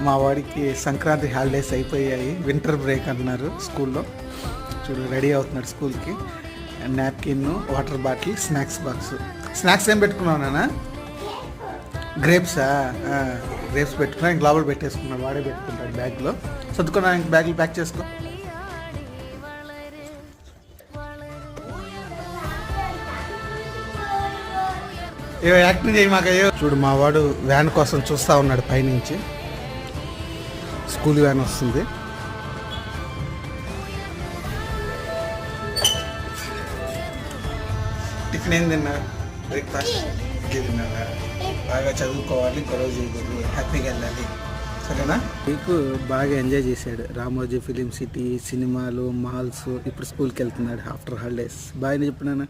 మా వాడికి సంక్రాంతి హాలిడేస్ అయిపోయాయి, వింటర్ బ్రేక్ అంటున్నారు స్కూల్లో. చూడు రెడీ అవుతున్నాడు స్కూల్కి. Napkin, water bottle, snacks box. Snacks ఏం పెట్టుకున్నావు నాన్న? గ్రేప్సా? గ్రేప్స్ పెట్టుకున్నా, ఇంక లోపల పెట్టేసుకున్నాడు. వాడే పెట్టుకుంటాడు బ్యాగ్లో. సర్దుకున్నా, ఇంక బ్యాగ్లో ప్యాక్ చేసుకో. ఏ యాక్టింగ్ చేయి మాకు. చూడు మా వాడు వ్యాన్ కోసం చూస్తూ ఉన్నాడు పైనుంచి. స్కూల్ వ్యాన్ వస్తుంది. టిఫిన్ ఏం తిన్నారు? బ్రేక్ఫాస్ట్ తిన్నారా? బాగా చదువుకోవాలి, గొడవ చేయకూడదు, హ్యాపీగా వెళ్ళాలి, సరేనా? మీకు బాగా ఎంజాయ్ చేశాడు. రామోజీ ఫిలిం సిటీ, సినిమాలు, మాల్స్. ఇప్పుడు స్కూల్కి వెళ్తున్నాడు ఆఫ్టర్ హాలిడేస్. బాయ్ చెప్పినానా?